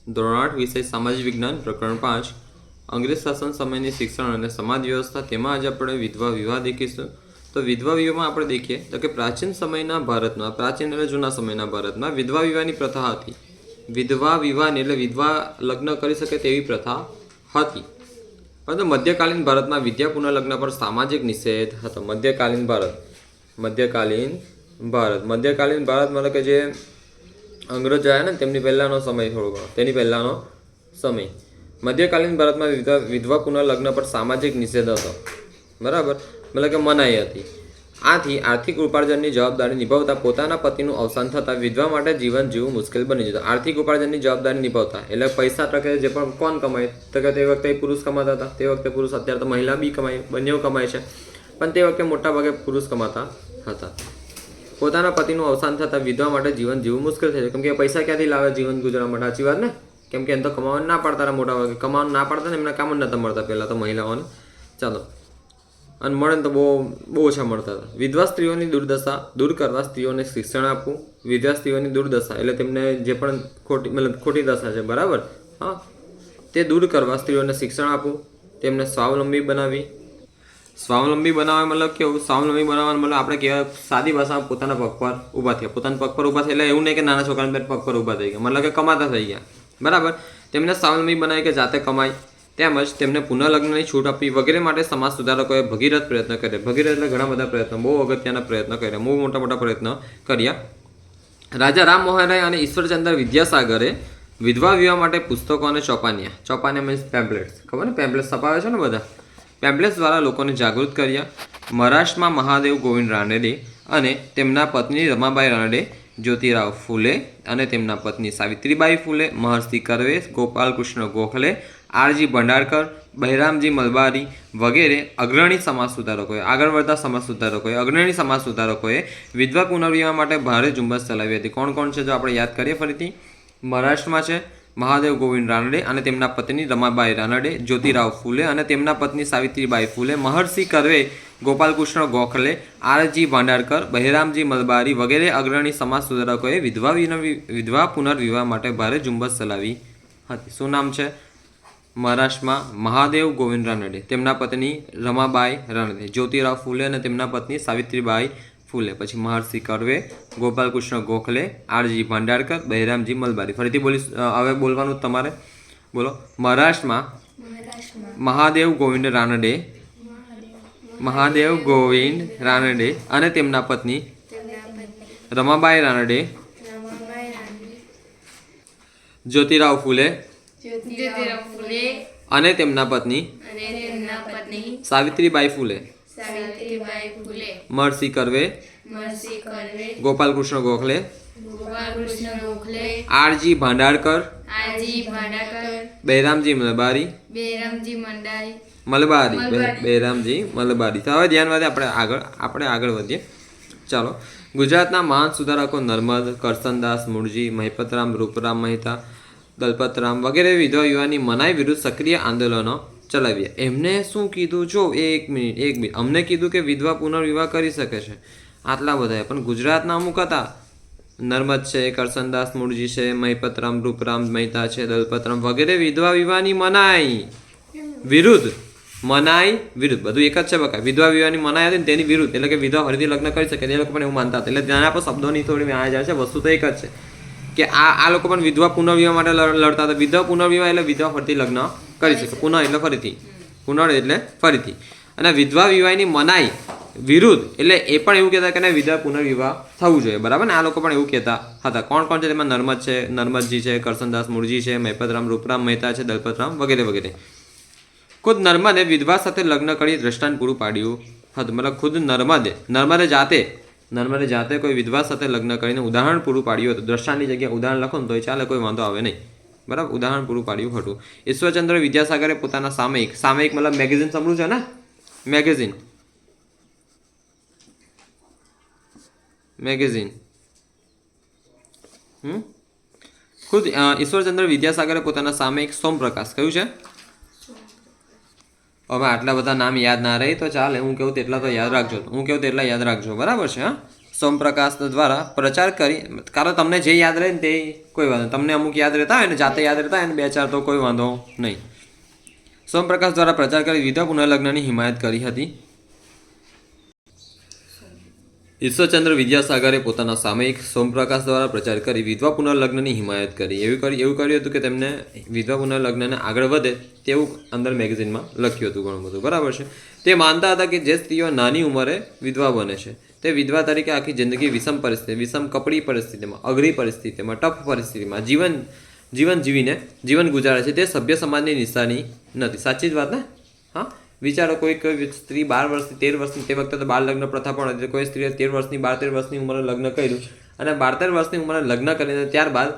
ધોરણ 8 વિષય સામાજિક વિજ્ઞાન પ્રકરણ 5 અંગ્રેજ શાસન સમયની શિક્ષણ અને સમાજ વ્યવસ્થા તેમાં આજે આપણે વિધવા વિવાહ દેખીશું। તો વિધવા વિવાહમાં આપણે देखીએ તો કે પ્રાચીન સમયના ભારતમાં પ્રાચીન એટલે જૂના સમયના ભારતમાં વિધવા વિવાહની પ્રથા હતી। વિધવા વિવાહ એટલે વિધવા લગ્ન કરી શકે તેવી પ્રથા હતી, પરંતુ મધ્યકાલીન ભારતમાં વિદ્યા પુનઃલગ્ન પર સામાજિક નિષેધ હતો। મધ્યકાલીન ભારત मतलब કે જે અંગ્રેજ આવ્યા ને તેમની પહેલાંનો સમય થોડો ઘણો તેની પહેલાંનો સમય મધ્યકાલીન ભારતમાં વિધવા પુનઃલગ્ન પર સામાજિક નિષેધ હતો, બરાબર, મતલબ કે મનાઈ હતી। આથી આર્થિક ઉપાર્જનની જવાબદારી નિભાવતા પોતાના પતિનું અવસાન થતાં વિધવા માટે જીવન જીવવું મુશ્કેલ બની જતું। આર્થિક ઉપાર્જનની જવાબદારી નિભાવતા એટલે પૈસા ટકે જે પણ કોણ કમાય તો કે તે વખતે પુરુષ કમાતા હતા, તે વખતે પુરુષ, અત્યારે તો મહિલા બી કમાય, બંને કમાય છે, પણ તે વખતે મોટાભાગે પુરુષ કમાતા હતા। પોતાના પતિનું અવસાન થતાં વિધવા માટે જીવન જીવવું મુશ્કેલ થઈ જાય, કેમ કે પૈસા ક્યાંથી લાવે જીવન ગુજારવા માટે? સાચી વાત ને? કેમ કે એમ તો કમાવાનું ના પાડતા મોટા ભાગે, કમાવાનું ના પાડતા ને એમને કામ જ નતા મળતા પહેલાં તો મહિલાઓને, ચાલો, અને મળે ને તો બહુ ઓછા મળતા હતા। વિધવા સ્ત્રીઓની દુર્દશા દૂર કરવા સ્ત્રીઓને શિક્ષણ આપવું। વિધવા સ્ત્રીઓની દુર્દશા એટલે તેમને જે પણ ખોટી દશા છે, બરાબર, હા, તે દૂર કરવા સ્ત્રીઓને શિક્ષણ આપવું, તેમને સ્વાવલંબી બનાવવા મતલબ કેવું? સ્વાવલંબી બનાવવાનું મતલબ આપણે કહેવાય સાદી ભાષામાં પોતાના પગ પર ઊભા થયા। પોતાના પગ પર ઊભા થયા એટલે એવું નહીં કે નાના છોકરાને પગ પર ઊભા થઈ ગયા, મતલબ કે કમાતા થઈ ગયા, બરાબર। તેમને સ્વાવલંબી બનાવી કે જાતે કમાય, તેમજ તેમને પુનઃલગ્નની છૂટ આપવી વગેરે માટે સમાજ સુધારકોએ ભગીરથ પ્રયત્ન કર્યા। ભગીરથ એટલે ઘણા બધા પ્રયત્નો, બહુ અગત્યના પ્રયત્નો કર્યા, બહુ મોટા પ્રયત્નો કર્યા। રાજા રામ મોહન રાય અને ઈશ્વરચંદ્ર વિદ્યાસાગરે વિધવા વિવાહ માટે પુસ્તકો અને ચોપાનિયા મીન્સ પેમ્પલેટ્સ, ખબર ને? પેમ્પલેટ્સ છપાવે છે ને બધા, પેમ્પલેટ્સ દ્વારા લોકોને જાગૃત કર્યા। મહારાષ્ટ્રમાં મહાદેવ ગોવિંદ રાનડે અને તેમના પત્ની રમાબાઈ રાનડે, જ્યોતિરાવ ફૂલે અને તેમના પત્ની સાવિત્રીબાઈ ફૂલે, મહર્ષિ કર્વે, ગોપાલકૃષ્ણ ગોખલે, આરજી ભંડારકર, બહેરામજી મલબારી વગેરે અગ્રણી સમાજ સુધારકોએ, આગળ વધતા સમાજ સુધારકોએ, અગ્રણી સમાજ સુધારકોએ વિધવા પુનર્વિવાહ માટે ભારે ઝુંબેશ ચલાવી હતી। કોણ કોણ છે જો આપણે યાદ કરીએ ફરીથી? મહારાષ્ટ્રમાં છે મહાદેવ ગોવિંદ રાનડે અને તેમના પત્ની રમાબાઈ રાનડે, જ્યોતિરાવ ફૂલે અને તેમના પત્ની સાવિત્રીબાઈ ફૂલે, મહર્ષિ કર્વે, ગોપાલકૃષ્ણ ગોખલે, આરજી ભાંડારકર, બહેરામજી મલબારી વગેરે અગ્રણી સમાજ સુધારકોએ વિધવા પુનર્વિવાહ માટે ભારે ઝુંબેશ ચલાવી હતી। શું નામ છે? મહારાષ્ટ્રમાં મહાદેવ ગોવિંદ રાનડે, તેમના પત્ની રમાબાઈ રાનડે, જ્યોતિરાવ ફૂલે અને તેમના પત્ની સાવિત્રીબાઈ ફૂલે, પછી મહર્ષિ કર્વે, ગોપાલકૃષ્ણ ગોખલે, આરજી ભાંડારકર, બહેરામજી મલબારી। ફરીથી બોલીશ, હવે બોલવાનું તમારે, બોલો। મહારાષ્ટ્રમાં મહાદેવ ગોવિંદ રાનડે અને તેમના પત્ની રમાબાઈ રાનડે, જ્યોતિરાવ ફૂલે અને તેમના પત્ની સાવિત્રીબાઈ ફૂલે, મહર્ષિ કર્વે, ગોપાલકૃષ્ણ ગોખલે, આરજી ભાંડારકર, બહેરામજી મલબારી, બહેરામજી મલબારી। તો હવે ધ્યાન વધે, આપણે આગળ વધીએ, ચાલો। ગુજરાતના મહાન સુધારકો નર્મદ, કરસનદાસ, મૂળજી, મહિપતરામ, રૂપરામ મહેતા, દલપતરામ વગેરે વિધવા વિવાહની મનાઈ વિરુદ્ધ સક્રિય આંદોલનો ચલાવ્યા। એમને શું કીધું? જો એક મિનિટ, અમને કીધું કે વિધવા પુનર્વિવાહ કરી શકે છે, આટલા બધા, પણ ગુજરાતના અમુક હતા, નર્મદ છે, કરસનદાસ, મૂળજી છે, મહિપતરામ, રૂપરામ મહેતા છે, દલપતરામ વગેરે વિધવા વિવાહની મનાઈ વિરુદ્ધ બધું એક જ છે બકા। વિધવા વિવાહની મનાઈ હતી ને તેની વિરુદ્ધ, એટલે કે વિધવા ફરીથી લગ્ન કરી શકે એ લોકો પણ એવું માનતા હતા। એટલે ધ્યાન આપો, શબ્દોની થોડી આ જાય છે, વસ્તુ તો એક જ છે કે આ લોકો પણ વિધવા પુનર્વિવાહ માટે લડતા હતા। વિધવા પુનર્વિવાહ એટલે વિધવા ફરીથી લગ્ન કરી શકે, પુનઃ એટલે ફરીથી, અને વિધવા વિવાહની મનાઈ વિરુદ્ધ એટલે એ પણ એવું કહેતા કે વિધવા પુનર્વિવાહ થવું જોઈએ, બરાબર ને? આ લોકો પણ એવું કહેતા હતા। કોણ કોણ છે તેમાં? નર્મદજી છે, કરસનદાસ, મૂળજી છે, મહિપતરામ, રૂપરામ મહેતા છે, દલપતરામ વગેરે। ખુદ નર્મદે વિધવા સાથે લગ્ન કરી દ્રષ્ટાંત પૂરું પાડ્યું હતું, મતલબ ખુદ નર્મદે જાતે કોઈ વિધવા સાથે લગ્ન કરીને ઉદાહરણ પૂરું પાડ્યું હતું। દ્રષ્ટાંતની જગ્યાએ ઉદાહરણ લખો ને તો ચાલે, કોઈ વાંધો આવે નહીં, બરાબર, ઉદાહરણ પૂરું પાડ્યું હતું। ઈશ્વરચંદ્ર વિદ્યાસાગરે પોતાના સામયિક મતલબ મેગેઝિન સાંભળ્યું છે ને? મેગેઝિન ખુદ ઈશ્વરચંદ્ર વિદ્યાસાગરે પોતાના સામયિક સોમપ્રકાશ, કયું છે? હવે આટલા બધા નામ યાદ ના રહી તો ચાલે, હું કહું તેટલા યાદ રાખજો, બરાબર છે? હા, સોમપ્રકાશ દ્વારા પ્રચાર કરી, કારણ તમને જે યાદ રહે ને તે કોઈ વાંધો, તમને અમુક યાદ રહેતા હોય ને, જાતે યાદ રહેતા હોય ને 2-4 તો કોઈ વાંધો નહીં. સોમપ્રકાશ દ્વારા પ્રચાર કરી વિધવા પુનર્લગ્નની હિમાયત કરી હતી. ઈશ્વરચંદ્ર વિદ્યાસાગરે પોતાના સામયિક સોમપ્રકાશ દ્વારા પ્રચાર કરી વિધવા પુનર્લગ્નની હિમાયત કરી. એવું કર્યું હતું કે તેમને વિધવા પુનર્લગ્નને આગળ વધે તેવું અંદર મેગેઝિનમાં લખ્યું હતું ઘણું બધું, બરાબર છે. તે માનતા હતા કે જે સ્ત્રીઓ નાની ઉંમરે વિધવા બને છે તે વિધવા તરીકે આખી જિંદગી વિષમ પરિસ્થિતિ, વિષમ કપરી પરિસ્થિતિમાં, અઘરી પરિસ્થિતિમાં, ટફ પરિસ્થિતિમાં જીવન જીવીને જીવન ગુજારે છે તે સભ્ય સમાજની નિશાની નથી. સાચી જ વાત ને? હા, વિચારો કોઈ સ્ત્રી 12 વર્ષથી 13 વર્ષની, તે વખતે તો બાળ લગ્ન પ્રથા પણ હતી, કોઈ સ્ત્રીએ 13 વર્ષની 12-13 વર્ષની ઉંમરે લગ્ન કર્યું અને 12-13 વર્ષની ઉંમરે લગ્ન કરીને ત્યારબાદ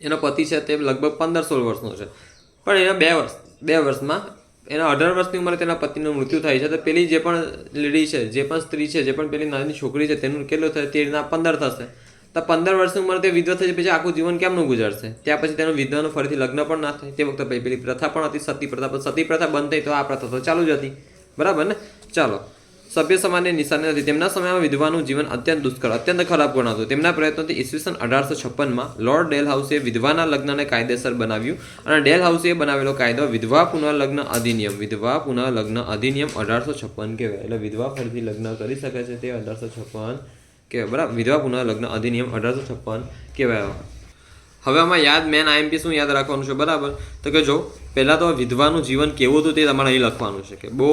એનો પતિ છે તે લગભગ 15-16 વર્ષનો છે, પણ એના 2 વર્ષમાં એના 18 વર્ષની ઉંમરે તેના પતિનું મૃત્યુ થાય છે. તો પેલી જે પણ લેડી છે, જે પણ સ્ત્રી છે, જે પણ પેલી નાની છોકરી છે તેનું કેટલું થશે? 13 થશે. તો 15 વર્ષની ઉંમરે તે વિધવા થઈ પછી આખું જીવન કેમનું ગુજારશે? ત્યાં પછી તેનું વિધવાનું ફરીથી લગ્ન પણ ના થાય. તે વખતે પેલી પ્રથા પણ હતી, સતી પ્રથા. પણ સતી પ્રથા બંધ થઈ તો આ પ્રથા તો ચાલુ જ હતી, બરાબર ને? ચાલો, સભ્ય સમાજની નિશાની હતી. તેમના સમયમાં વિધવાનું જીવન અત્યંત દુષ્કર, અત્યંત ખરાબ ગણાતું. તેમના પ્રયત્નોથી ઈસવીસન 1856માં લોર્ડ ડેલહાઉસે વિધવાના લગ્નને કાયદેસર બનાવ્યું અને ડેલહાઉસે બનાવેલો કાયદો વિધવા પુનર્લગ્ન અધિનિયમ 1856 કહેવાય. એટલે વિધવા ફરીથી લગ્ન કરી શકે છે તે 1856 કહેવાય, બરાબર? વિધવા પુનર્લગ્ન અધિનિયમ 1856 કહેવાય. હવે આમાં યાદ મેન આઈએમપી શું યાદ રાખવાનું છે, બરાબર? તો કે જો પહેલાં તો વિધવાનું જીવન કેવું હતું તે તમારે અહીં લખવાનું છે કે બહુ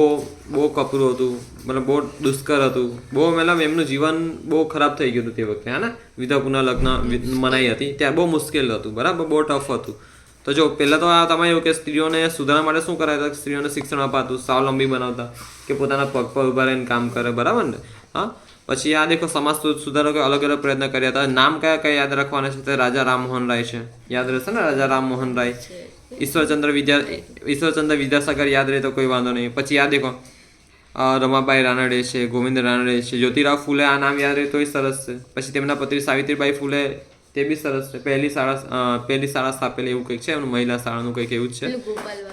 કપરું હતું, મતલબ બહુ દુષ્કર હતું, બહુ મતલબ એમનું જીવન બહુ ખરાબ થઈ ગયું હતું તે વખતે, હા ને? વિધવા પુનર્લગ્ન મનાઈ હતી ત્યારે બહુ મુશ્કેલ હતું, બરાબર? બહુ ટફ હતું. તો જો પહેલાં તો આ તમે એવું કે સ્ત્રીઓને સુધારવા માટે શું કરાય? સ્ત્રીઓને શિક્ષણ અપાતું, સ્વાવલંબી બનાવતા, કે પોતાના પગ પર ઉભા રહીને કામ કરે, બરાબર ને? હા, પછી આ દેખો સમાજ સુધારકો અલગ અલગ પ્રયત્ન કર્યા હતા. નામ કયા યાદ રાખવાના છે? તો રાજા રામમોહન રાય છે, યાદ રહેશે ને? રાજા રામમોહન રાય. ઈશ્વરચંદ્ર વિદ્યાસાગર યાદ રહે તો કોઈ વાંધો નહીં. પછી આ દેખો રમાબાઈ રાનડે છે, ગોવિંદ રાનડે છે, જ્યોતિરાવ ફૂલે, આ નામ યાદ રહે તોય સરસ છે. પછી તેમના પત્ની સાવિત્રીબાઈ ફૂલે, તે બી સરસ છે. પહેલી શાળા સ્થાપેલી એવું કંઈક છે, એમનું મહિલા શાળાનું કંઈક એવું જ છે.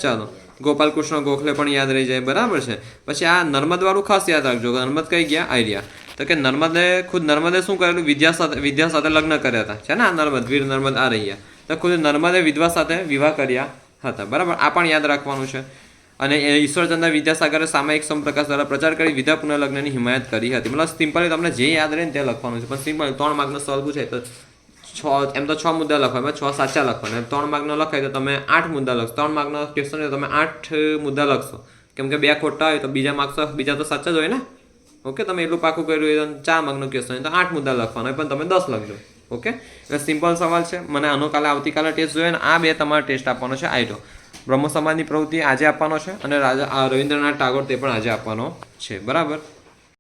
ચાલો, ગોપાલકૃષ્ણ ગોખલે પણ યાદ રહી જાય, બરાબર છે. પછી આ નર્મદવાળું ખાસ યાદ રાખજો. નર્મદ કઈ ગયા? આર્યા. તો કે નર્મદે શું કરેલું? વિદ્યા સાથે લગ્ન કર્યા હતા, છે ને? આ નર્મદ, વીર નર્મદ આ રહ્યા. તો ખુદ નર્મદે વિધવા સાથે વિવાહ કર્યા હતા, બરાબર? આ પણ યાદ રાખવાનું છે. અને ઈશ્વરચંદ્ર વિદ્યાસાગરે સામયિક સોમપ્રકાશ દ્વારા પ્રચાર કરી વિધવા પુનર્લગ્નની હિમાયત કરી હતી. મતલબ સિમ્પલી તમને જે યાદ રહે ને તે લખવાનું છે. પણ સિમ્પલ 3 માર્કનો સવાલ પૂછાય તો 6 મુદ્દા લખવા, 6 સાચા લખવાના. 3 માર્કનો લખાય તો તમે 8 મુદ્દા લખશો. 3 માર્કનો ક્વેશ્ચન હોય તો તમે 8 મુદ્દા લખશો, કેમ કે 2 ખોટા હોય તો બીજા તો સાચા જ હોય ને. ઓકે, તમે એટલું પાકું કર્યું હોય તો 4 માર્કનો ક્વેશ્ચન હોય તો 8 મુદ્દા લખવાના હોય, પણ તમે 10 લખજો. ઓકે, એટલે સિમ્પલ સવાલ છે. મને આવતીકાલે ટેસ્ટ જોઈએ ને આ 2 તમારે ટેસ્ટ આપવાનો છે. આઈટો બ્રહ્મ સમાજની પ્રવૃત્તિ આજે આપવાનો છે અને રવિન્દ્રનાથ ટાગોર તે પણ આજે આપવાનો છે, બરાબર?